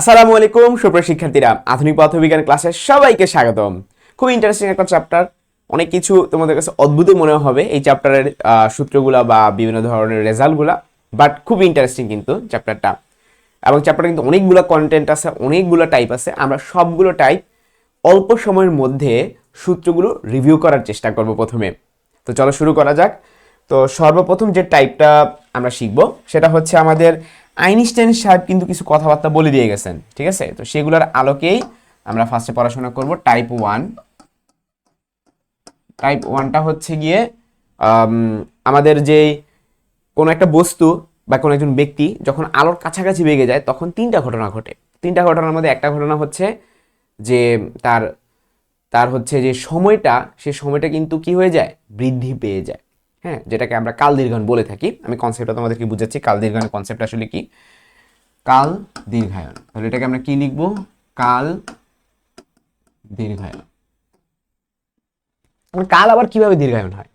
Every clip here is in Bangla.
আসসালামু আলাইকুম সুপ্রিয় শিক্ষার্থীরা, আধুনিক পদার্থবিজ্ঞান ক্লাসে সবাইকে স্বাগতম। খুব ইন্টারেস্টিং একটা চ্যাপ্টার। অনেক কিছু তোমাদের কাছে অদ্ভুত মনে হবে এই চ্যাপ্টারের সূত্রগুলা বা বিভিন্ন ধরনের রেজাল্টগুলা, বাট খুব ইন্টারেস্টিং কিন্তু চ্যাপ্টারটা। এবং চ্যাপ্টারে কিন্তু অনেকগুলো কন্টেন্ট আছে, অনেকগুলো টাইপ আছে। আমরা সবগুলো টাইপ অল্প সময়ের মধ্যে সূত্রগুলো রিভিউ করার চেষ্টা করব প্রথমে। তো চলো শুরু করা যাক। তো সর্বপ্রথম যে টাইপটা আমরা শিখব সেটা হচ্ছে আমাদের আইনস্টাইন সাহেব কিন্তু কিছু কথাবার্তা বলে দিয়ে গেছেন, ঠিক আছে? তো সেগুলোর আলোকেই আমরা ফার্স্টে পড়াশোনা করব টাইপ ওয়ান। টাইপ ওয়ানটা হচ্ছে গিয়ে আমাদের যে কোনো একটা বস্তু বা কোনো একজন ব্যক্তি যখন আলোর কাছাকাছি বেগে যায় তখন তিনটা ঘটনা ঘটে। তিনটা ঘটনার মধ্যে একটা ঘটনা হচ্ছে যে তার তার হচ্ছে যে সময়টা, সে সময়টা কিন্তু কি হয়ে যায়, বৃদ্ধি পেয়ে যায়। হ্যাঁ, যেটাকে আমরা কাল দীর্ঘায়ন বলে থাকি। আমি কনসেপ্টটা তোমাদেরকে বুঝাচ্ছি। কাল দীর্ঘায়নের কনসেপ্ট আসলে কি? কাল দীর্ঘায়ন, তাহলে এটাকে আমরা কি লিখবো? কাল দীর্ঘায়ন। কাল আবার কিভাবে দীর্ঘায়ন হয়?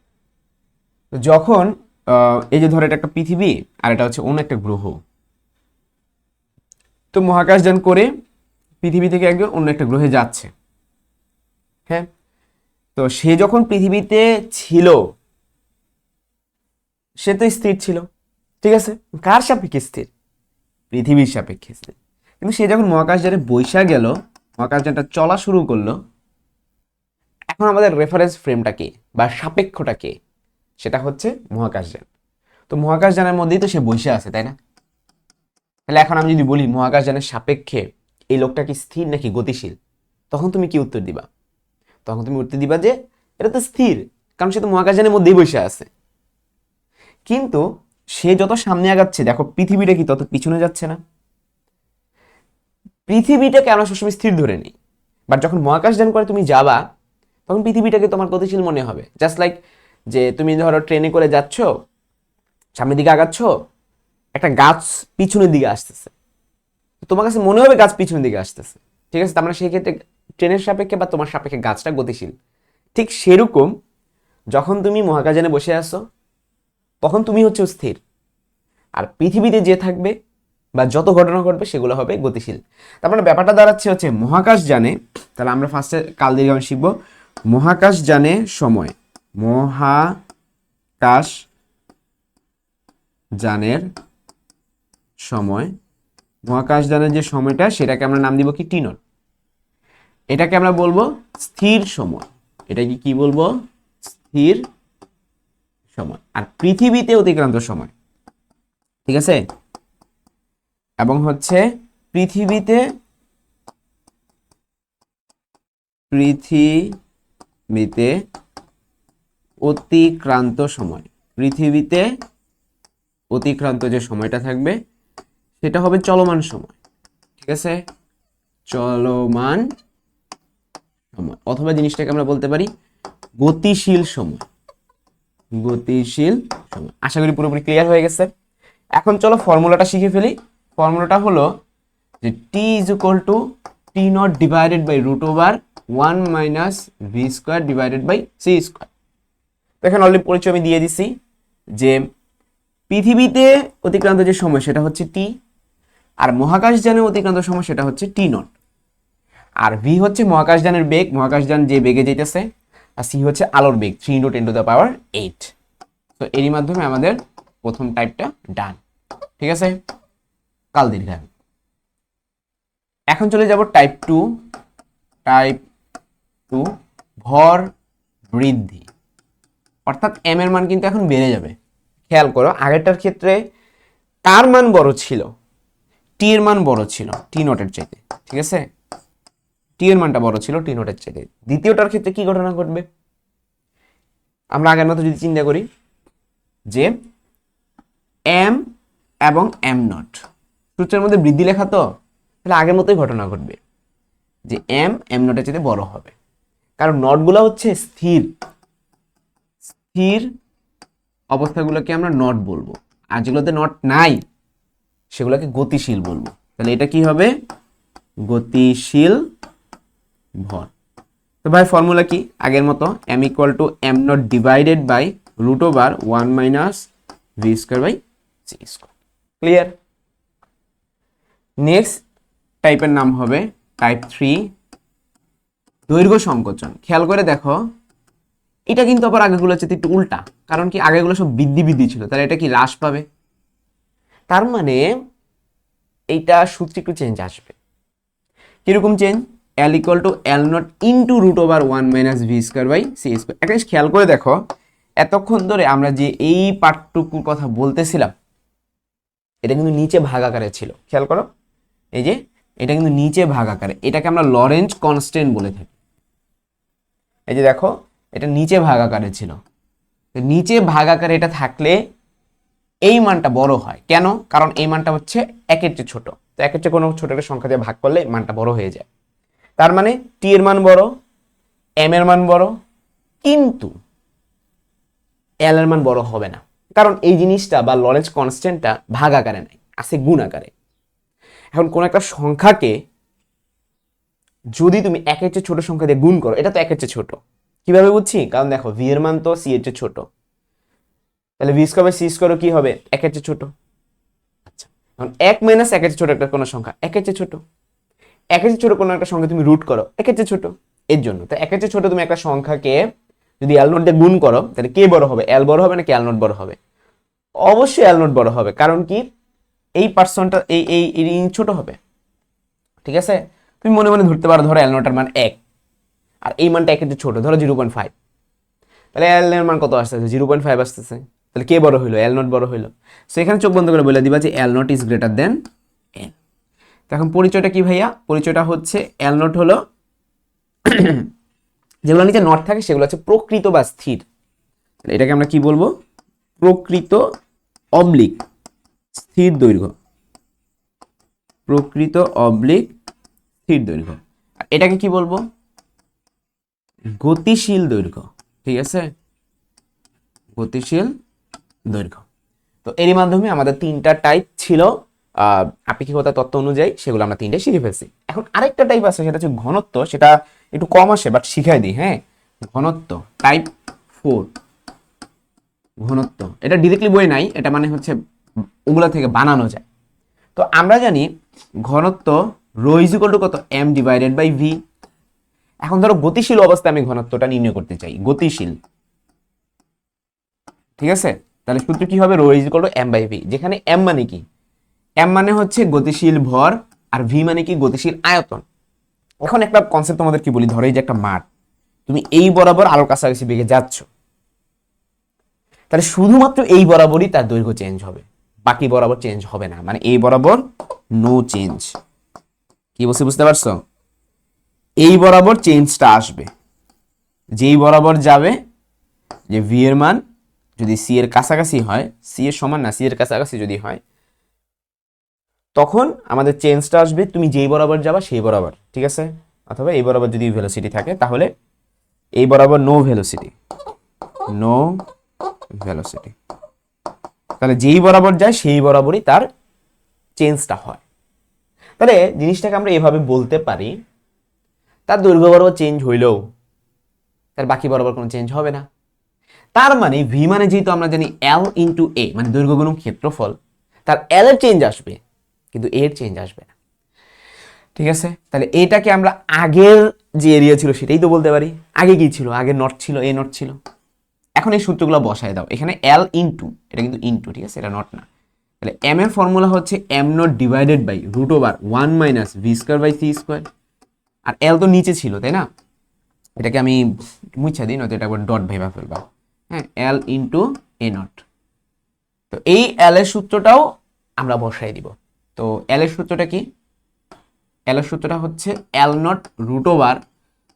যখন এই যে ধরো এটা একটা পৃথিবী আর এটা হচ্ছে অন্য একটা গ্রহ, তো মহাকাশযান করে পৃথিবী থেকে একজন অন্য একটা গ্রহে যাচ্ছে। হ্যাঁ, তো সে যখন পৃথিবীতে ছিল সে তো স্থির ছিল, ঠিক আছে? কার সাপেক্ষে স্থির? পৃথিবীর সাপেক্ষে স্থির। কিন্তু সে যখন মহাকাশযানে বৈশা গেল, মহাকাশযানটা চলা শুরু করলো, এখন আমাদের রেফারেন্স ফ্রেমটা কি বা সাপেক্ষটা কি? সেটা হচ্ছে মহাকাশযান। তো মহাকাশযানের মধ্যেই তো সে বসে আছে, তাই না? তাহলে এখন আমি যদি বলি মহাকাশযানের সাপেক্ষে এই লোকটা কি স্থির নাকি গতিশীল, তখন তুমি কি উত্তর দিবা? তখন তুমি উত্তর দিবা যে এটা তো স্থির, কারণ সে তো মহাকাশযানের মধ্যেই বসে আছে। কিন্তু সে যত সামনে আগাচ্ছে, দেখো পৃথিবীটা কি তত পিছনে যাচ্ছে না? পৃথিবীটাকে আমরা সবসময় স্থির ধরে নিই, বাট যখন মহাকাশযান করে তুমি যাবা তখন পৃথিবীটাকে তোমার গতিশীল মনে হবে। জাস্ট লাইক যে তুমি ধরো ট্রেনে করে যাচ্ছ, সামনের দিকে আগাচ্ছ, একটা গাছ পিছনের দিকে আসতেছে, তোমার কাছে মনে হবে গাছ পিছনের দিকে আসতেছে, ঠিক আছে? তার মানে সেই ক্ষেত্রে ট্রেনের সাপেক্ষে বা তোমার সাপেক্ষে গাছটা গতিশীল। ঠিক সেরকম যখন তুমি মহাকাশযানে বসে আসো তখন তুমি হচ্ছে স্থির, আর পৃথিবীতে যে থাকবে বা যত ঘটনা ঘটবে সেগুলো হবে গতিশীল। তার মানে ব্যাপারটা দাঁড়াচ্ছে হচ্ছে মহাকাশযানে, তাহলে আমরা ফার্স্টে কাল দীর্ঘায়ন শিখবো। মহাকাশযানে সময়, মহাকাশযানের সময়, মহাকাশযানের যে সময়টা সেটাকে আমরা নাম দিব কি? টি নট। এটাকে আমরা বলবো স্থির সময়। এটাকে কি বলবো? স্থির সময়। আর পৃথিবীতে অতিক্রান্ত সময়, ঠিক আছে? এবং হচ্ছে পৃথিবীতে পৃথিবীতে অতিক্রান্ত সময়, পৃথিবীতে অতিক্রান্ত যে সময়টা থাকবে সেটা হবে চলমান সময়, ঠিক আছে? চলমান সময়, অথবা জিনিসটাকে আমরা বলতে পারি গতিশীল সময়। গতিশীল সময়। আশা করি পুরোপুরি ক্লিয়ার হয়ে গেছে। এখন চলো ফর্মুলাটা শিখে ফেলি। ফর্মুলাটা হলো যে T is equal to T not divided by root over 1 minus V square divided by C square. এখানে অলরেডি পরিচয় আমি দিয়ে দিছি যে পৃথিবীতে অতিক্রান্ত যে সময় সেটা হচ্ছে টি, আর মহাকাশযানে অতিক্রান্ত সময় সেটা হচ্ছে টি নট। আর ভি হচ্ছে মহাকাশযানের বেগ, মহাকাশযান যে বেগে যেতেছে, আর সি হচ্ছে আলোর বেগ 3 × 10⁸। তো এরই মাধ্যমে আমাদের প্রথম টাইপটা ডান, ঠিক আছে? কাল দীর্ঘায়ন। এখন চলে যাব টাইপ টু। টাইপ টু ভর বৃদ্ধি, অর্থাৎ এম এর মান কিন্তু এখন বেড়ে যাবে। খেয়াল করো আগেরটার ক্ষেত্রে তার মান বড় ছিল, টি এর মান বড় ছিল টি নটের চাইতে, ঠিক আছে? টি এর মানটা বড় ছিল টি নটের চাইতে। দ্বিতীয়টার ক্ষেত্রে কি ঘটনা ঘটবে? আমরা আগের মতো যদি চিন্তা করি যে এম এবং এম নট সূত্রের মধ্যে বৃদ্ধি লেখা, তো তাহলে আগের মতোই ঘটনা ঘটবে যে এম এম নটের চাইতে বড় হবে, কারণ নটগুলো হচ্ছে স্থির। স্থির অবস্থাগুলোকে আমরা নট বলবো, আর যেগুলোতে নট নাই সেগুলোকে গতিশীল বলবো। তাহলে এটা কি হবে? গতিশীল ভর। তো ভাই ফর্মুলা কি? আগের মতো m equal to m not divided by root over 1 minus V square by C square. Clear? Next টাইপের নাম হবে টাইপ 3 দৈর্ঘ্য সংকোচন। খেয়াল করে দেখো, এটা কিন্তু আবার আগেগুলো চেয়ে একটু উল্টা, কারণ কি আগেগুলো সব বৃদ্ধি বৃদ্ধি ছিল, তাহলে এটা কি হ্রাস পাবে। তার মানে এইটা সূত্রে একটু চেঞ্জ আসবে। কিরকম change? L equal to L naught into root over 1 minus V square by C square. একটা জিনিস খেয়াল করে দেখো, এতক্ষণ ধরে আমরা যে এই পার্টটুকুর কথা বলতেছিলাম, এটা কিন্তু নিচে ভাগ আকারে ছিল। খেয়াল করো, এই যে এটা কিন্তু নিচে ভাগ আকারে, এটাকে আমরা লরেঞ্জ কনস্ট্যান্ট বলে থাকি। এই যে দেখো, এটা নিচে ভাগ আকারে ছিল। নিচে ভাগ আকারে এটা থাকলে এই মানটা বড় হয় কেন? কারণ এই মানটা হচ্ছে একের চেয়ে ছোট, তো একের চেয়ে কোনো ছোট একটা সংখ্যা দিয়ে ভাগ করলে মানটা বড় হয়ে যায়। তার মানে টি এর মান বড়, এম এর মান বড়, কিন্তু এল এর মান বড় হবে না, কারণ এই জিনিসটা বা লরেঞ্জ কনস্ট্যান্টটা ভাগ আকারে নাই, আছে গুণ আকারে। এখন কোন একটা সংখ্যাকে যদি তুমি একের চেয়ে ছোট সংখ্যা দিয়ে গুণ করো, এটা তো একের চেয়ে ছোট, কিভাবে বুঝছি? কারণ দেখো ভি এর মান তো সি এর চেয়ে ছোট, তাহলে v square by C square কি হবে? একের চেয়ে ছোট। আচ্ছা, এখন এক মাইনাস একের চেয়ে ছোট একটা কোনো সংখ্যা একের চেয়ে ছোট, একের চেয়ে ছোট কোনো একটা সংখ্যা তুমি রুট করো, একের চেয়ে ছোট। এর জন্য তো একের চেয়ে ছোট তুমি একটা সংখ্যাকে যদি এল নোট দিয়ে গুণ করো, তাহলে কে বড় হবে? এল বড় হবে নাকি এল নোট বড় হবে? অবশ্যই এল নোট বড় হবে, কারণ কি এই পার্সনটা এই ছোট হবে। ঠিক আছে, তুমি মনে মনে ধরতে পারো, ধরো এল নোটের মান 1 আর এই মানটা একের চেয়ে ছোট, ধরো 0.5, তাহলে এল এর মান কত আসতেছে? 0.5 আসতেছে। তাহলে কে বড় হইলো? এল নোট বড় হইলো। সো এখানে চোখ বন্ধ করে বলে দিবা যে এল নোট ইজ গ্রেটার দেন এল। এখন পরিচয়টা কি ভাইয়া? পরিচয়টা হচ্ছে এল নোট হলো যেগুলো নিচে নট থাকে সেগুলো হচ্ছে প্রকৃত বা স্থির। এটাকে আমরা কি বলবো? প্রকৃত অবলিক স্থির দৈর্ঘ্য। প্রকৃত অবলিক স্থির দৈর্ঘ্য। এটাকে কি বলবো? গতিশীল দৈর্ঘ্য। ঠিক আছে, গতিশীল দৈর্ঘ্য। তো এরই মাধ্যমে আমাদের তিনটা টাইপ ছিল আপেক্ষিকতা তত্ত্ব অনুযায়ী, সেগুলো আমরা তিনটে শিখে ফেলছি। এখন আরেকটা টাইপ আছে, সেটা হচ্ছে ঘনত্ব। সেটা একটু কম আসে, বাট শিখাই দিই। হ্যাঁ, ঘনত্ব টাইপ 4। ঘনত্ব এটা ডিরেক্টলি বই নাই, এটা মানে হচ্ছে ওগুলা থেকে বানানো যায়। তো আমরা জানি ঘনত্ব রো ইজ ইকুয়াল টু কত? M divided by v. এখন ধরো গতিশীল অবস্থায় আমি ঘনত্বটা নির্ণয় করতে চাই, গতিশীল। ঠিক আছে, তাহলে সূত্র কি হবে? Rho is equal to m by v, যেখানে এম মানে কি? এম মানে হচ্ছে গতিশীল ভর, আর ভি মানে কি? গতিশীল আয়তন। এখন একটা কনসেপ্ট তোমাদের কি বলি, ধরো এই যে একটা মাঠ, তুমি এই বরাবর আলোর কাছাকাছি বেগে যাচ্ছ, তাহলে শুধুমাত্র এই বরাবরই তার দৈর্ঘ্য চেঞ্জ হবে, বাকি বরাবর চেঞ্জ হবে না। মানে এই বরাবর নো চেঞ্জ। কি বলছি বুঝতে পারছো? এই বরাবর চেঞ্জটা আসবে, যেই বরাবর যাবে, যে ভি এর মান যদি সি এর কাছাকাছি হয়, সি এর সমান না, সি এর কাছাকাছি যদি হয়, তখন আমাদের চেঞ্জটা আসবে তুমি যেই বরাবর যাবা সেই বরাবর। ঠিক আছে, অথবা এই বরাবর যদি ভেলোসিটি থাকে, তাহলে এই বরাবর নো ভেলোসিটি, নো ভেলোসিটি। তাহলে যেই বরাবর যায় সেই বরাবরই তার চেঞ্জটা হয়। তাহলে জিনিসটাকে আমরা এভাবে বলতে পারি, তার দৈর্ঘ্য বরাবর চেঞ্জ হইলেও তার বাকি বরাবর কোনো চেঞ্জ হবে না। তার মানে ভি মানে যেহেতু আমরা জানি এল ইন্টু এ, মানে দৈর্ঘ্য গুণন ক্ষেত্রফল, তার এল এর চেঞ্জ আসবে কিন্তু এর চেঞ্জ আসবে না। ঠিক আছে, তাহলে এটাকে আমরা আগের যে এরিয়া ছিল সেটাই তো বলতে পারি। আগে কি ছিল? আগে নট ছিল, এ নট ছিল। এখন এই সূত্রগুলো বসায় দাও, এখানে এল ইন্টু, এটা কিন্তু ইন্টু, ঠিক আছে, এটা নট না। তাহলে এম এর ফর্মুলা হচ্ছে M not divided by root over 1 minus V square by C square. আর এল তো নিচে ছিল, তাই না? এটাকে আমি মুছা দিই, নয়তো এটা একবার ডট ভেবা ফেলবা। হ্যাঁ, এল ইন্টু এ নট। তো এই এল এর সূত্রটাও আমরা বসাই দিব। তো এল এর সূত্রটা কি? এল এর সূত্রটা হচ্ছে L not root over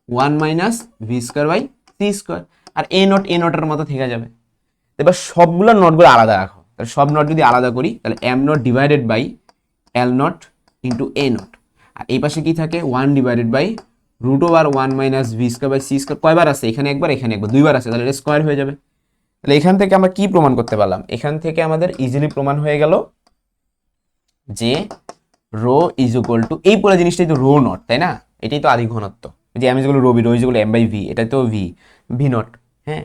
1 minus V square by C square. আর এ নটের মতো থেকে যাবে। এবার সবগুলো নটগুলো আলাদা রাখো, তাহলে সব নট যদি আলাদা করি, তাহলে M not divided by L not into A not. আর এই পাশে কি থাকে? 1 divided by root over 1 minus V square by C square. কয়বার আছে? এখানে একবার, এখানে একবার, দুইবার আছে, তাহলে এটা স্কোয়ার হয়ে যাবে। তাহলে এখান থেকে আমরা কি প্রমাণ করতে পারলাম? এখান থেকে আমাদের ইজিলি প্রমাণ হয়ে গেল যে রো ইজ ইকুয়াল টু, এই পুরো জিনিসটাই তো রো নট, তাই না? এটাই তো আদি ঘনত্ব, যে আমি যেগুলো rho is equal to m by v, এটাই তো ভি নট। হ্যাঁ,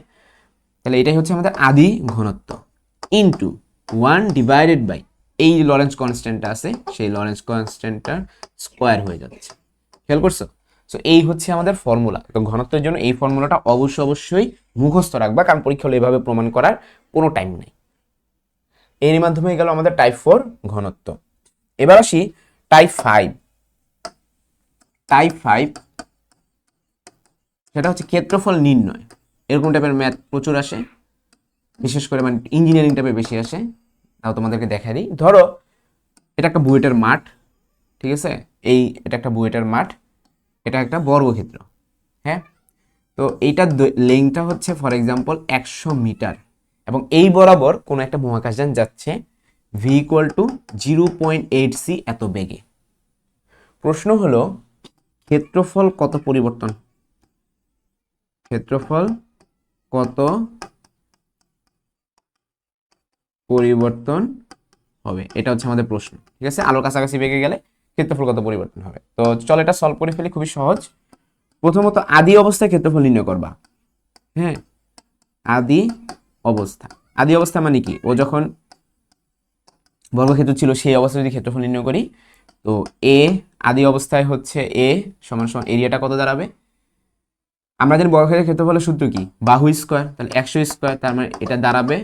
তাহলে এটাই হচ্ছে আমাদের আদি ঘনত্ব ইন্টু 1 ডিভাইডেড বাই এই লরেন্স কনস্ট্যান্টটা আছে সেই লরেন্স কনস্ট্যান্টটার স্কোয়ার হয়ে যাচ্ছে। খেয়াল করছো? সো এই হচ্ছে আমাদের ফর্মুলা। তো ঘনত্বের জন্য এই ফর্মুলাটা অবশ্যই মুখস্থ রাখবা, কারণ পরীক্ষা হলে এভাবে প্রমাণ করার কোনো টাইম নেই। এর মাধ্যমে গেল আমাদের টাইপ 4 ঘনত্ব। এবার আসি টাইপ 5। টাইপ 5 সেটা হচ্ছে ক্ষেত্রফল নির্ণয়। এরকম টাইপের ম্যাথ প্রচুর আসে, বিশেষ করে মানে ইঞ্জিনিয়ারিং টাইপে বেশি আসে। তাও তোমাদেরকে দেখা দিই। ধরো এটা একটা বুয়েটের মাঠ, ঠিক আছে? এটা একটা বুয়েটের মাঠ, এটা একটা বর্গক্ষেত্র, হ্যাঁ? তো এইটার লেংথটা হচ্ছে ফর এক্সাম্পল 100 মিটার, এবং এই বরাবর কোনো একটা মহাকাশযান যাচ্ছে v ইকুয়াল টু 0.8c এত বেগে। প্রশ্ন হলো ক্ষেত্রফল কত পরিবর্তন, ক্ষেত্রফল কত পরিবর্তন হবে, এটা হচ্ছে আমাদের প্রশ্ন। ঠিক আছে, আলোর কাছাকাছি বেগে গেলে ক্ষেত্রফল কত পরিবর্তন হবে। তো চল এটা সলভ করে ফেলি, খুবই সহজ। প্রথমত আদি অবস্থায় ক্ষেত্রফল নির্ণয় করবা। হ্যাঁ, আদি অবস্থা মানে কি, ও যখন বর্গক্ষেত্র ছিল সেই অবস্থায় যদি ক্ষেত্রফল নির্ণয় করি, তো এ আদি অবস্থায় হচ্ছে এ সমান সমান এরিয়াটা কত দাঁড়াবে, আমরা জানি বর্গক্ষেত্রের ক্ষেত্রফলের সূত্র কি, বাহু স্কোয়ার, তাহলে 100 স্কোয়ার, তার মানে এটা দাঁড়াবে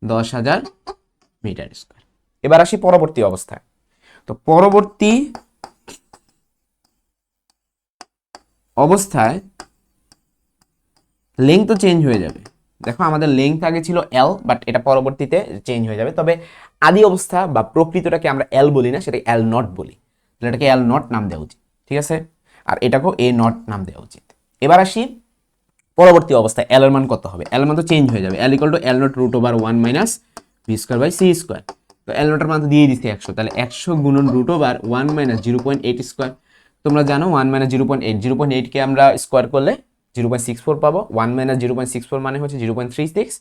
10,000 মিটার স্কোয়ার। এবার আসি পরবর্তী অবস্থায়। তো পরবর্তী অবস্থায় লেংথ তো চেঞ্জ হয়ে যাবে। দেখো আমাদের লেংথ আগে ছিল এল, বাট এটা পরবর্তীতে চেঞ্জ হয়ে যাবে। তবে আদি অবস্থা বা প্রকৃতটাকে আমরা এল বলি না, সেটাকে এল নট বলি। তাহলে এটাকে এল নট নাম দেওয়া উচিত, ঠিক আছে? আর এটাকেও এ নট নাম দেওয়া উচিত। এবার আসি পরবর্তী অবস্থায় এল এর মান কত হবে। এল এর মান তো চেঞ্জ হয়ে যাবে, L equal to L not root over 1 minus V square by C square. তো এল নটের মান তো দিয়ে দিচ্ছি 100, তাহলে 100 গুণন রুট ওভার 1 মাইনাস 0.8 স্কোয়ার। তোমরা জানো 1 মাইনাস 0.8কে আমরা স্কোয়ার করলে 0.64 পাবো। 1 মাইনাস 0.64 মানে হচ্ছে 0.36,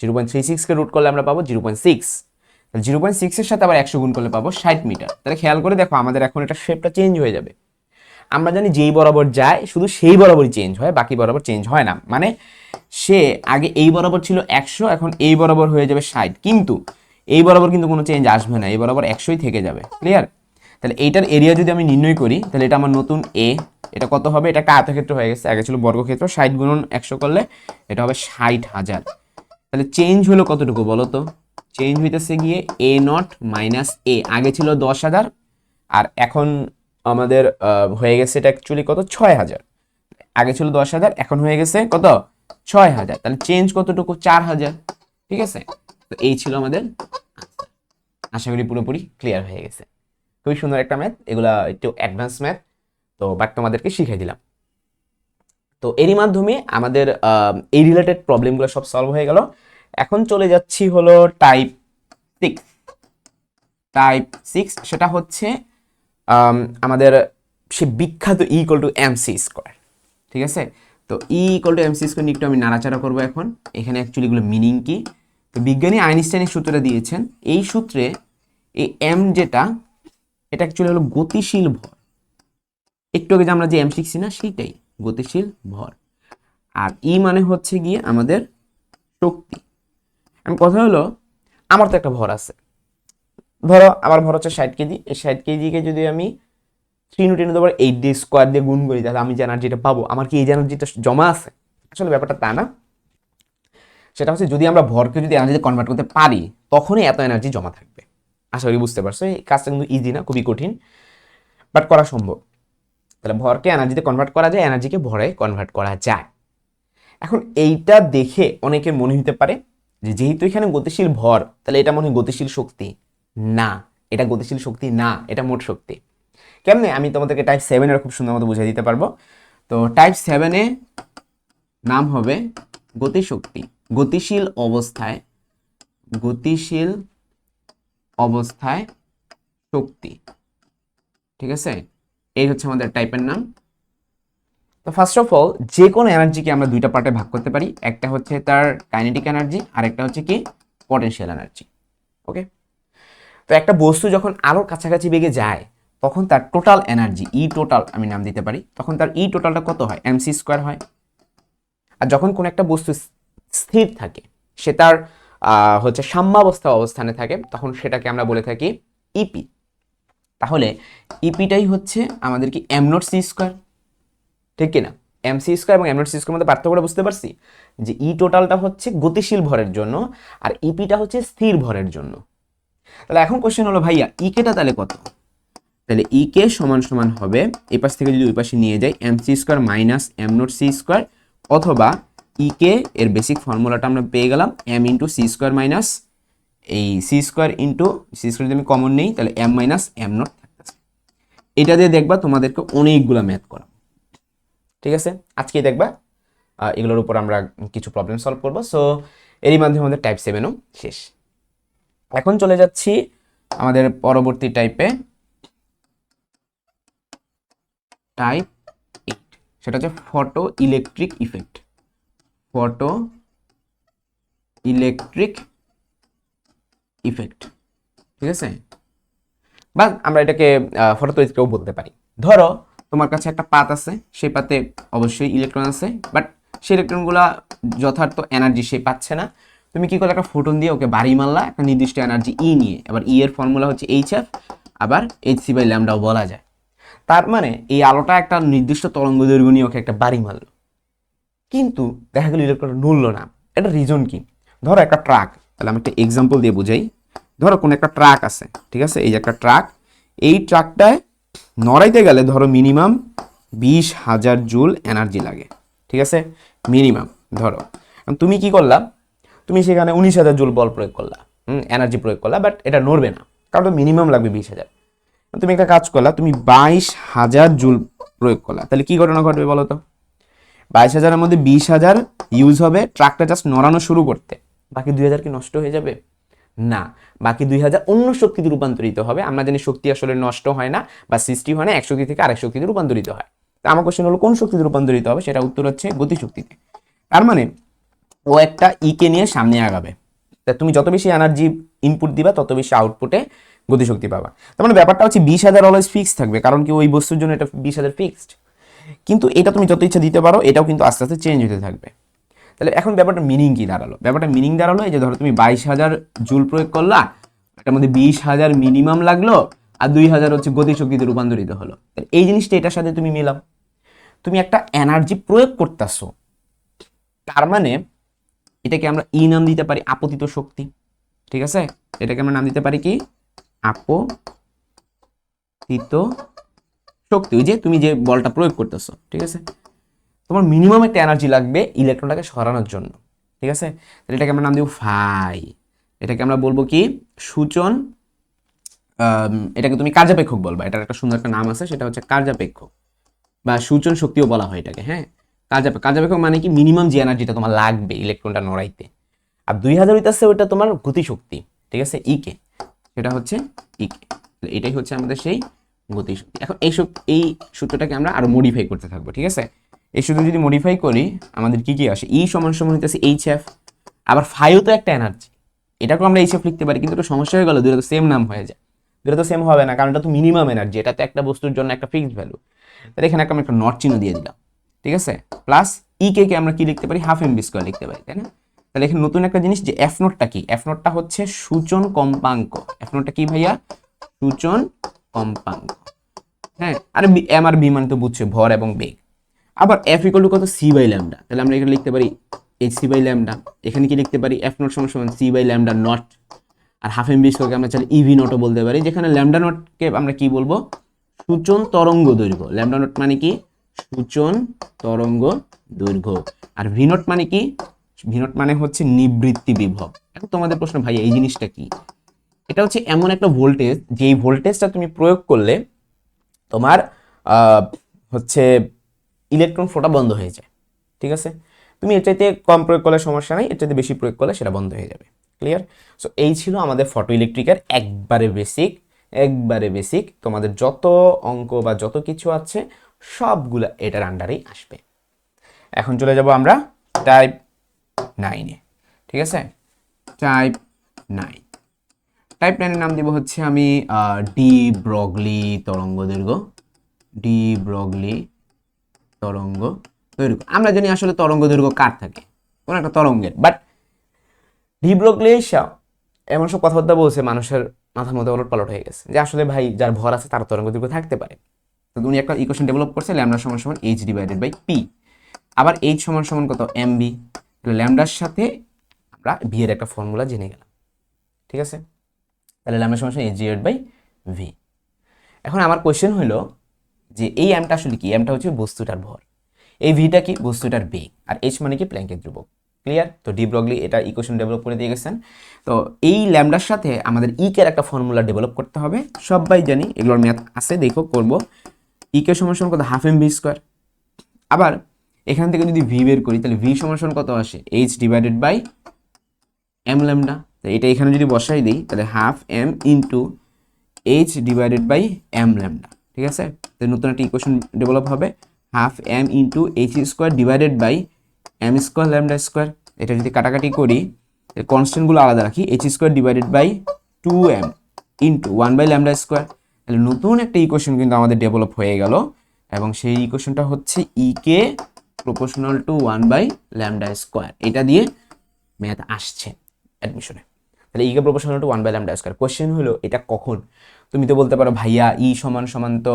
0.36কে রুট করলে আমরা পাবো 0.6। 0.6 এর সাথে আবার 100 গুণ করলে পাবো 60 মিটার। তাহলে খেয়াল করে দেখো আমাদের এখন এটা শেপটা চেঞ্জ হয়ে যাবে। আমরা জানি যেই বরাবর যায় শুধু সেই বরাবরই চেঞ্জ হয়, বাকি বরাবর চেঞ্জ হয় না। মানে সে আগে এই বরাবর ছিল 100, এখন এই বরাবর হয়ে যাবে 60, কিন্তু এই বরাবর কিন্তু কোনো চেঞ্জ আসবে না, এই বরাবর 100ই থেকে যাবে। ক্লিয়ার? তাহলে এইটার এরিয়া যদি আমি নির্ণয় করি, তাহলে এটা আমার নতুন এ, এটা কত হবে, এটা একটা আয়তক্ষেত্র হয়ে গেছে, আগে ছিল বর্গক্ষেত্র। 60 গুণন 100 করলে এটা হবে 60,000। তাহলে চেঞ্জ হলো কতটুকু বলো তো? চেঞ্জ হইতেছে গিয়ে এ নট মাইনাস এ। আগে ছিল 10,000 আর এখন আমাদের হয়ে গেছে এটা অ্যাকচুয়ালি কত, 6,000। আগে ছিল 10,000, এখন হয়ে গেছে কত, 6,000। তাহলে চেঞ্জ কতটুকু, 4,000। ঠিক আছে, তো এই ছিল আমাদের। আশা করি পুরোপুরি ক্লিয়ার হয়ে গেছে। খুবই সুন্দর একটা ম্যাথ, এগুলা একটু অ্যাডভান্স ম্যাথ, তো বাট তোমাদেরকে শিখিয়ে দিলাম। তো এরই মাধ্যমে আমাদের এই রিলেটেড প্রবলেমগুলো সব সলভ হয়ে গেল। এখন চলে যাচ্ছি হলো টাইপ 6। টাইপ 6 সেটা হচ্ছে আমাদের সে বিখ্যাত E equal to MC square. ঠিক আছে, তো E equal to MC square নিয়ে একটু আমি নাড়াচাড়া করবো এখন। এখানে অ্যাকচুয়ালি এগুলো মিনিং কি, তো বিজ্ঞানী আইনস্টাইনের সূত্রটা দিয়েছেন। এই সূত্রে এই এম যেটা, এটা অ্যাকচুয়ালি হলো গতিশীল ভর। একটু আগে যে আমরা যে এম শিখছি না, সেইটাই গতিশীল ভর। আর ই মানে হচ্ছে গিয়ে আমাদের শক্তি। এখন কথা হলো, আমার তো একটা ভর আছে, ধরো আমার ভর হচ্ছে 60 কেজি। এই 60 কেজিকে যদি আমি 3×10⁸ দিয়ে স্কোয়ার দিয়ে গুণ করি, তাহলে আমি যে এনার্জিটা পাবো, আমার কি এই এনার্জিটা জমা আছে? আসলে ব্যাপারটা তা না। সেটা হচ্ছে যদি আমরা ভরকে যদি এনার্জিতে কনভার্ট করতে পারি, তখনই এত এনার্জি জমা থাকবে। আশা করি বুঝতে পারছো। এই কাজটা কিন্তু ইজি না, খুবই কঠিন, বাট করা সম্ভব। তাহলে ভরকে এনার্জিতে কনভার্ট করা যায়, এনার্জিকে ভরে কনভার্ট করা যায়। এখন এইটা দেখে অনেকের মনে হতে পারে যে যেহেতু এখানে গতিশীল ভর, তাহলে এটা মনে হয় গতিশীল শক্তি। না, এটা গতিশীল শক্তি না, এটা মোট শক্তি। কেমনে, আমি তোমাদেরকে টাইপ 7 খুব সুন্দর মতো বুঝিয়ে দিতে পারবো। তো টাইপ 7 নাম হবে গতিশক্তি। গতিশীল অবস্থায় শক্তি। ঠিক আছে, এই হচ্ছে আমাদের টাইপের নাম। তো ফার্স্ট অফ অল, যে কোনো এনার্জিকে আমরা দুইটা পার্টে ভাগ করতে পারি। একটা হচ্ছে তার কাইনেটিক এনার্জি, আর একটা হচ্ছে কি পটেনশিয়াল এনার্জি। ওকে, তো একটা বস্তু যখন আলোর কাছাকাছি বেগে যায়, তখন তার টোটাল এনার্জি ই টোটাল আমি নাম দিতে পারি। তখন তার ই টোটালটা কত হয়, এমসি স্কোয়ার হয়। আর যখন কোন একটা বস্তু স্থির থাকে, সে তার হচ্ছে সাম্যাবস্থা অবস্থানে থাকে তখন সেটাকে আমরা বলে থাকি ইপি। তাহলে ইপিটাই হচ্ছে আমাদের কি এম নট সি স্কোয়ার, ঠিক কিনা? এম সি স্কোয়ার এবং এম নট সি স্কোয়ার মধ্যে পার্থক্যটা বুঝতে পারছি, যে ই টোটালটা হচ্ছে গতিশীল ভরের জন্য আর ইপিটা হচ্ছে স্থির ভরের জন্য। তাহলে এখন কোশ্চেন হলো ভাইয়া ইকেটা তাহলে কত? তাহলে ইকে সমান সমান হবে এই পাশ থেকে যদি ওই পাশে নিয়ে যাই M C square minus M not C square, অথবা ইকে এর বেসিক ফর্মুলাটা আমরা পেয়ে গেলাম M into C square minus এই C square into C square যদি আমি কমন নেই তাহলে এম মাইনাস এম নট থাকতেছে। এটা দিয়ে দেখবা তোমাদেরকে অনেকগুলা ম্যাথ করা, ঠিক আছে? আজকে দেখবা এগুলোর উপর আমরা কিছু প্রবলেম সলভ করবো। সো এরই মাধ্যমে আমাদের টাইপ 7ও শেষ। এখন চলে যাচ্ছি আমাদের পরবর্তী টাইপে, টাইপ 8, সেটা হচ্ছে photo electric effect. Photo electric effect, ঠিক আছে? বা আমরা এটাকে ফটোতড়িৎকেও বলতে পারি। ধরো তোমার কাছে একটা পাত আছে, সেই পাতে অবশ্যই ইলেকট্রন আছে, বাট সেই ইলেকট্রনগুলা যথার্থ এনার্জি সে পাচ্ছে না। তুমি কি করলে, একটা ফোটন দিয়ে ওকে বাড়ি মারলা একটা নির্দিষ্ট এনার্জি ই নিয়ে। এবার ই এর ফর্মুলা হচ্ছে এইচ এফ, আবার এইচ সি বাই ল্যামডাও বলা যায়। তার মানে এই আলোটা একটা নির্দিষ্ট তরঙ্গ দৈর্ঘ্য নিয়ে ওকে একটা বাড়ি মারলো, কিন্তু দেখা গেল ইলেকট্রন নড়লো না। এটা রিজন কি? ধরো একটা ট্রাক, তাহলে আমি একটা এক্সাম্পল দিয়ে বুঝাই। ধরো কোন একটা ট্রাক আছে, ঠিক আছে? এই যে একটা ট্রাক, এই ট্রাকটায় নড়াইতে গেলে ধরো মিনিমাম 20,000 জুল এনার্জি লাগে, ঠিক আছে? মিনিমাম ধরো তুমি কি করলা, তুমি সেখানে 19,000 জুল বল প্রয়োগ করলা, এনার্জি প্রয়োগ করলা, বাট এটা নড়বে না, কারণ মিনিমাম লাগবে 20,000। তুমি একটা কাজ করলা, তুমি 22,000 জুল প্রয়োগ করলা, তাহলে কি ঘটনা ঘটবে বলো তো? 22,000-এর মধ্যে 20,000 ইউজ হবে ট্রাকটা জাস্ট নড়ানো শুরু করতে, বাকি 2,000 কি নষ্ট হয়ে যাবে? না, বাকি 2,000 অন্য শক্তিতে রূপান্তরিত হবে। আমরা জানি শক্তি আসলে নষ্ট হয় না বা সৃষ্টি হয় না, এক শক্তি থেকে আরেক শক্তিতে রূপান্তরিত হয়। তো আমার কোশ্চেন হলো কোন শক্তিতে রূপান্তরিত হবে, সেটা উত্তর হচ্ছে গতিশক্তিতে। তার মানে ও একটা ইকে নিয়ে সামনে আগাবে, তা তুমি যত বেশি এনার্জি ইনপুট দিবা তত বেশি আউটপুটে গতিশক্তি পাবা। তার মানে ব্যাপারটা হচ্ছে 20,000 অলওয়েজ ফিক্সড থাকবে, কারণ কি ওই বস্তুর জন্য এটা 20,000 ফিক্সড। কিন্তু এটা তুমি যত ইচ্ছা দিতে পারো, এটাও কিন্তু আস্তে আস্তে চেঞ্জ হতে থাকবে। তাহলে এখন ব্যাপারটা মিনিং কি দাঁড়ালো? ব্যাপারটা মিনিং দাঁড়ালো এই যে ধরো তুমি 22,000 জুল প্রয়োগ করলা, এটার মধ্যে 20,000 মিনিমাম লাগলো, আর 2,000 হচ্ছে গতিশক্তিতে রূপান্তরিত হলো। এই জিনিসটা এটার সাথে তুমি মিলাও, তুমি একটা এনার্জি প্রয়োগ করতেছো, তার মানে এটাকে আমরা ই নাম দিতে পারি আপতিত শক্তি, ঠিক আছে? এটাকে আমরা নাম দিতে পারি কি আপতিত শক্তি। ওই যে তুমি যে বলটা প্রয়োগ করতেছো, ঠিক আছে? তোমার মিনিমাম একটা এনার্জি লাগবে ইলেকট্রনটাকে সরানোর জন্য, ঠিক আছে? তাহলে এটাকে আমরা নাম দিব ফাই। এটাকে আমরা বলবো কি সূচন, এটাকে তুমি কার্যাপেক্ষক বলবা, এটার একটা সুন্দর একটা নাম আছে, সেটা হচ্ছে কার্যাপেক্ষক বা সূচন শক্তিও বলা হয় এটাকে। হ্যাঁ, কার্যাপেক্ষক মানে কি মিনিমাম যে এনার্জিটা তোমার লাগবে ইলেকট্রনটা নড়াইতে। আর 2,000 হইতেছে ওইটা তোমার গতিশক্তি, ঠিক আছে? ইকে, সেটা হচ্ছে ইকে। এটাই হচ্ছে আমাদের সেই গতিশক্তি। এখন এই সূত্রটাকে আমরা আরো মডিফাই করতে থাকবো, ঠিক আছে? এই সূত্র যদি মডিফাই করি আমাদের কি কি আসে? ই সমান সমান হইতেছে এইচ এফ, আবার ফাইও তো একটা এনার্জি, এটাকেও আমরা এইচ এফ লিখতে পারি, কিন্তু একটু সমস্যা হয়ে গেল, দুটো তো সেম নাম হয়ে যায়। দুটো তো সেম হবে না, কারণ এটা তো মিনিমাম এনার্জি, এটা তো একটা বস্তুর জন্য একটা ফিক্সড ভ্যালু। তাহলে এখানে আমরা একটা নট চিহ্ন দিয়ে দিলাম, ঠিক আছে? প্লাস ই কে আমরা কি লিখতে পারি? হাফ এম বি স্কোয়ার লিখতে পারি, তাই না? তাহলে এখানে নতুন একটা জিনিস, যে এফ নোটটা কি? এফ নোটটা হচ্ছে সূচন কম্পাঙ্ক। এফ নোটটা কি ভাইয়া? সূচন কম্পাঙ্ক। হ্যাঁ, আর এম আর বি মানে তো বুঝছে ভর এবং বেগ। আবার এফ ইকুয়াল টু কত? C by lambda. তাহলে আমরা এখানে লিখতে পারি এইচ সি বাই ল্যামডা। এখানে কি লিখতে পারি? এফ নোট সমান সমান সি বাই ল্যামডা নট। আর হাফ এম বি স্কোয়ারকে আমরা চাইলে ইভি নটও বলতে পারি, যেখানে ল্যামডা নটকে আমরা কি বলবো? সূচন তরঙ্গ দৈর্ঘ্য। ল্যামডা নট মানে কি? সূচন তরঙ্গ দৈর্ঘ্য। আর ভি নট মানে কি? ভি নট মানে হচ্ছে নিবৃত্তি বিভব। এখন তোমাদের প্রশ্ন, ভাই এই জিনিসটা কি? এটা হচ্ছে এমন একটা ভোল্টেজ, যেই ভোল্টেজটা তুমি প্রয়োগ করলে তোমার হচ্ছে ইলেকট্রন ফোটা বন্ধ হয়ে যায়, ঠিক আছে? তুমি এর চাইতে কম প্রয়োগ করলে সমস্যা নাই, এর চাইতে বেশি প্রয়োগ করলে সেটা বন্ধ হয়ে যাবে। ক্লিয়ার? সো এই ছিল আমাদের ফটো ইলেকট্রিকের একবারে বেসিক। তোমাদের যত অঙ্ক বা যত কিছু আছে সবগুলো এটার আন্ডারেই আসবে। এখন চলে যাব আমরা টাইপ 9-এ, ঠিক আছে? টাইপ 9, টাইপ 9-এর নাম দিব হচ্ছে আমি ডি ব্রগলি তরঙ্গ দৈর্ঘ্য। ডি ব্রগলি তরঙ্গ দৈর্ঘ্য। আমরা জানি আসলে তরঙ্গ দৈর্ঘ্য কার থাকে? কোন একটা তরঙ্গের, বাট ডি ব্রগলি এমন সব কথাবার্তা বলছে মানুষের মাথার মধ্যে ওলটপালট হয়ে গেছে যে আসলে ভাই যার ভর আছে তার তরঙ্গ দৈর্ঘ্য থাকতে পারে। তো উনি একটা ইকুয়েশন ডেভেলপ করছে ল্যামডা সমান সমান এইচ ডিভাইডেড বাই পি। আবার এইচ সমান সমান কত এম বি, তাহলে ল্যামডার সাথে আমরা বি এর একটা ফর্মুলা জেনে গেলাম। ঠিক আছে, তাহলে ল্যামডা সমান সমান এইচ ডিভাইডেড বাই ভি। এখন আমার কোয়েশ্চেন হলো যে এই এমটা আসলে কি? এমটা হচ্ছে বস্তুটার ভর, এই ভিটা কি? বস্তুটার বেগ, আর এইচ মানে কি? প্ল্যাঙ্কের ধ্রুবক। ক্লিয়ার? তো ডি ব্রগলি এটা ইকুয়েশন ডেভেলপ করে দিয়ে গেছেন। তো এই ল্যামডার সাথে আমাদের ইকের একটা ফর্মুলা ডেভেলপ করতে হবে, সবাই জানি এগুলোর ম্যাথ আছে, দেখো করবো। ইকে সমান সমান কত? Half M V square. আবার এখান থেকে যদি ভি বের করি তাহলে ভি সমান সমান কত আসে? H divided by M lambda. তো এটা এখানে যদি বসাই দিই তাহলে half M into H divided by M lambda. ঠিক আছে, তো নতুন একটা ইকুয়েশন ডেভেলপ হবে, half M into H square divided by M square lambda square. এটা যদি কাটাকাটি করি, কনস্ট্যান্টগুলো আলাদা রাখি, H square divided by 2m into 1 by lambda square. তাহলে নতুন একটা ইকুয়েশন কিন্তু আমাদের ডেভেলপ হয়ে গেল, এবং সেই ইকুয়েশনটা হচ্ছে E K proportional to 1 by lambda square. এটা দিয়ে ম্যাথ আসছে অ্যাডমিশনে। তাহলে E K proportional to 1 by lambda square. Question হলো এটা কখন? তুমি তো বলতে পারো ভাইয়া ই সমান সমান তো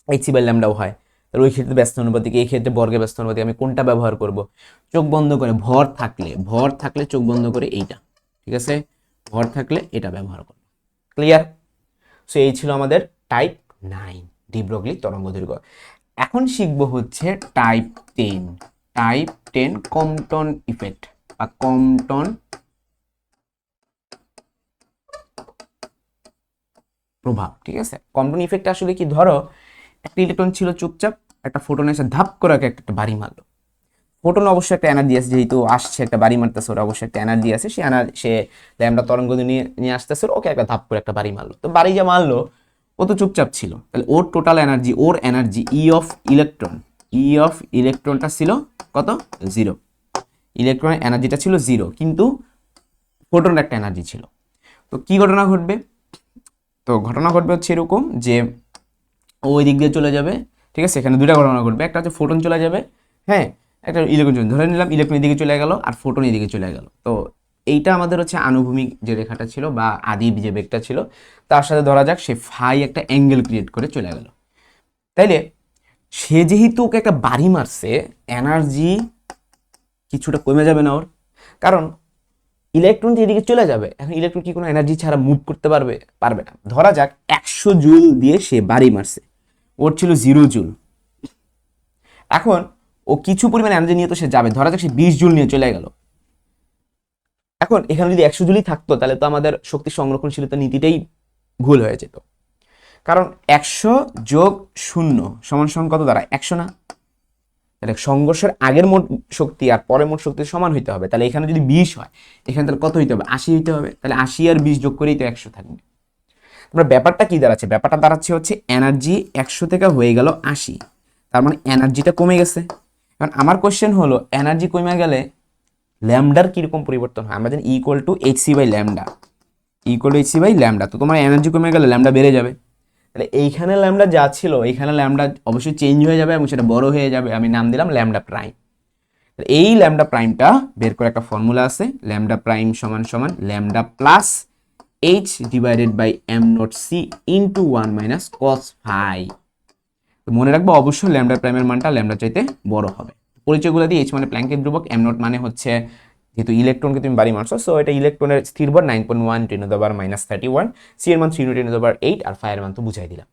এইচ সি বাই ল্যামডাও হয়, তাহলে ওই ক্ষেত্রে ব্যস্ত অনুপাতিক, এই ক্ষেত্রে বর্গের ব্যস্ত অনুপাতিক, আমি কোনটা ব্যবহার করব? চোখ বন্ধ করে, ভর থাকলে চোখ বন্ধ করে এইটা, ঠিক আছে, ভর থাকলে এটা ব্যবহার করব। ক্লিয়ার? সো এই ছিল আমাদের টাইপ 9 ডি ব্রগলি তরঙ্গ দৈর্ঘ্য। এখন শিখবো হচ্ছে টাইপ 10 কম্পটন ইফেক্ট বা কম্পটন প্রভাব। ঠিক আছে, কম্পটন ইফেক্ট আসলে কি? ধরো একটা ইলেকট্রন ছিল চুপচাপ, একটা ফোটন এসে ধাপ করে একটা বাড়ি মারলো। ফোটন অবশ্যই একটা এনার্জি আছে, যেহেতু আসছে একটা বাড়ি মারতেছে, ওর অবশ্যই একটা এনার্জি আছে, সে ল্যামডা তরঙ্গ নিয়ে নিয়ে আসতেছে, ওকে একটা ধাপ করে একটা বাড়ি মারলো। তো বাড়ি যে মারলো ও তো চুপচাপ ছিল, তাহলে ওর টোটাল এনার্জি, ওর এনার্জি ই অফ ইলেকট্রনটা ছিল কত? 0। ইলেকট্রনের এনার্জিটা ছিল 0, কিন্তু ফোটনের একটা এনার্জি ছিল। তো কি ঘটনা ঘটবে? তো ঘটনা ঘটবে হচ্ছে এরকম যে ও ওই দিক দিয়ে চলে যাবে। ঠিক আছে, এখানে দুইটা ঘটনা ঘটবে, একটা হচ্ছে ফোটন চলে যাবে, হ্যাঁ, একটা ইলেকট্রন চলে, ধরে নিলাম ইলেকট্রন এদিকে চলে গেল আর ফোটন এদিকে চলে গেল। তো এইটা আমাদের হচ্ছে আনুভূমিক যে রেখাটা ছিল বা আদি যে বেগটা ছিল, তার সাথে ধরা যাক সে ফাই একটা অ্যাঙ্গেল ক্রিয়েট করে চলে গেল। তাইলে সে যেহেতু ওকে একটা বাড়ি মারছে, এনার্জি কিছুটা কমে যাবে না ওর? কারণ ইলেকট্রন এদিকে চলে যাবে, এখন ইলেকট্রন কি কোনো এনার্জি ছাড়া মুভ করতে পারবে? পারবে না। ধরা যাক 100 জুল দিয়ে সে বাড়ি মারছে, ওর ছিল 0 জুল। এখন ও কিছু পরিমাণ এনার্জি নিয়ে তো সে যাবে, ধরা যাক সে 20 জুল নিয়ে চলে গেল। এখন এখানে যদি 100 জুলই থাকতো তাহলে তো আমাদের শক্তি সংরক্ষণশীলতা নীতিটাই ভুল হয়ে যেত, কারণ 100 যোগ 0 সমান সমান কত দ্বারা? 100 না? তাহলে সংঘর্ষের আগের মোট শক্তি আর পরের মোট শক্তি সমান হইতে হবে। তাহলে এখানে যদি 20 হয়, এখানে তাহলে কত হইতে হবে? 80 হইতে হবে। তাহলে 80 আর 20 যোগ করেই তো 100 থাকবে। তারপরে ব্যাপারটা কি দাঁড়াচ্ছে? ব্যাপারটা দাঁড়াচ্ছে হচ্ছে এনার্জি 100 থেকে হয়ে গেল 80, তার মানে এনার্জিটা কমে গেছে। কারণ আমার কোশ্চেন হলো এনার্জি কমে গেলে ল্যামডার কিরকম পরিবর্তন হয়? আমরা জানি equal to H C by lambda, তো তোমার এনার্জি কমে গেলে ল্যামডা বেড়ে যাবে। তাহলে এইখানে ল্যামডা যা ছিল এইখানে ল্যামডা অবশ্যই চেঞ্জ হয়ে যাবে এবং সেটা বড় হয়ে যাবে। আমি নাম দিলাম ল্যামডা প্রাইম। এই ল্যামডা প্রাইমটা বের করে একটা ফর্মুলা আছে, ল্যামডা প্রাইম সমান সমান lambda plus H divided by M not C into 1 minus cos phi. মনে রাখবো অবশ্যই ল্যামডা প্রাইমের মানটা ল্যামডা চাইতে বড় হবে। পরিচয়গুলো দিয়ে, এইচ মানে প্ল্যাঙ্কের ধ্রুবক, এম নট মানে হচ্ছে যেহেতু ইলেকট্রনকে তুমি বাড়ি মারছো, সো এটা ইলেকট্রনের স্থির ভর 9.1 ten to the power -31, C এর মান 3 টেন টু দ্য পাওয়ার 8, আর ফাই এর মান তো বুঝাই দিলাম।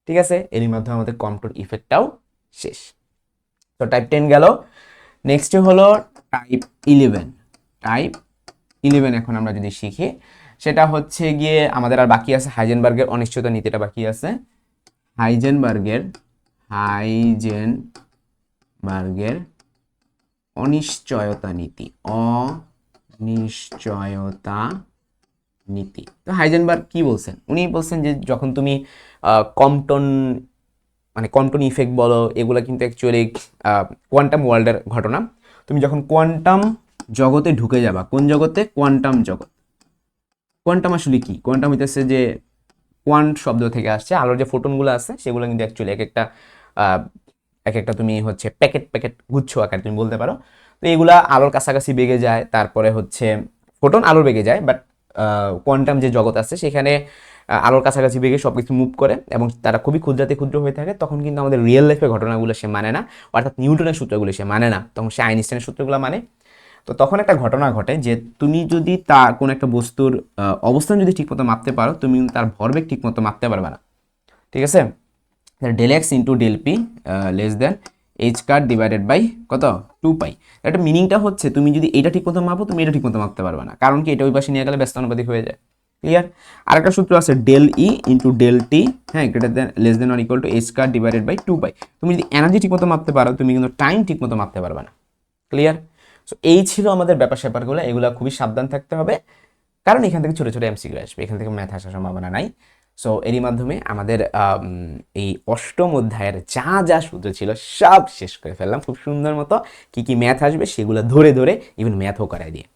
ঠিক আছে, এরই মাধ্যমে আমাদের কম্পটন ইফেক্টটাও শেষ। তো টাইপ 10 গেল। নেক্সট হলো টাইপ 11। টাইপ 11 এখন আমরা যদি শিখি, সেটা হচ্ছে গিয়ে আমাদের আর বাকি আছে হাইজেনবার্গের অনিশ্চয়তা নীতিটা বাকি আছে। হাইজেনবার্গের অনিশ্চয়তা নীতি, তো হাইজেনবার্গ কি বলছেন? উনি বলছেন যে যখন তুমি কম্পটন মানে কম্পটন ইফেক্ট বলো, এগুলো কিন্তু অ্যাকচুয়ালি কোয়ান্টাম ওয়ার্ল্ডের ঘটনা। তুমি যখন কোয়ান্টাম জগতে ঢুকে যাবা, কোন জগতে? কোয়ান্টাম জগৎ। কোয়ান্টাম আসলে কি? কোয়ান্টাম হইতেছে যে কোয়ান্ট শব্দ থেকে আসছে, আলোর যে ফোটনগুলো আছে সেগুলো কিন্তু অ্যাকচুয়ালি এক একটা তুমি হচ্ছে প্যাকেট গুচ্ছ আকার তুমি বলতে পারো। তো এগুলা আলোর কাছাকাছি বেগে যায়, তারপরে হচ্ছে ফোটন আলোর বেগে যায়, বাট কোয়ান্টাম যে জগৎ আছে সেখানে আলোর কাছাকাছি বেগে সব কিছু মুভ করে এবং তারা খুবই ক্ষুদ্রাতে ক্ষুদ্র হয়ে থাকে। তখন কিন্তু আমাদের রিয়েল লাইফের ঘটনাগুলো সে মানে না, অর্থাৎ নিউটনের সূত্রগুলো সে মানে না, তখন সে আইনস্টাইনের সূত্রগুলো মানে। তো তখন একটা ঘটনা ঘটে যে তুমি যদি কোনো একটা বস্তুর অবস্থান যদি ঠিকমতো মাপতে পারো, তুমি কিন্তু তার ভরবেগ ঠিকমতো মাপতে পারবে না, ঠিক আছে। Del X into del P less than H কার ডিভাইডেড বাই কত 2 পাই। একটা মিনিংটা হচ্ছে তুমি যদি এটা ঠিকমতো মাপো তুমি এটা ঠিকমতো মাপতে পারবে না, কারণ কি এটা ওই পাশে নিয়ে গেলে ব্যস্ত অনুপাতিক হয়ে যায়। ক্লিয়ার। আরেকটা সূত্র আছে del E into del T, হ্যাঁ, greater than less than or equal to H কার ডিভাইডেড বাই 2 পাই। তুমি যদি এনার্জি ঠিকমতো মাপতে পারো তুমি কিন্তু টাইম ঠিকমতো মাপতে পারবে না। ক্লিয়ার। সো এই ছিল আমাদের ব্যাপার স্যাপারগুলো, এগুলো খুবই সাবধান থাকতে হবে, কারণ এখান থেকে ছোটো ছোটো এমসিকিউ আসবে, এখান থেকে ম্যাথ আসার সম্ভাবনা নাই। সো এরই মাধ্যমে আমাদের এই অষ্টম অধ্যায়ের যা যা সূত্র ছিল সব শেষ করে ফেললাম খুব সুন্দর মতো। কী কী ম্যাথ আসবে সেগুলো ধরে ধরে ইভেন ম্যাথও করাই দিয়ে।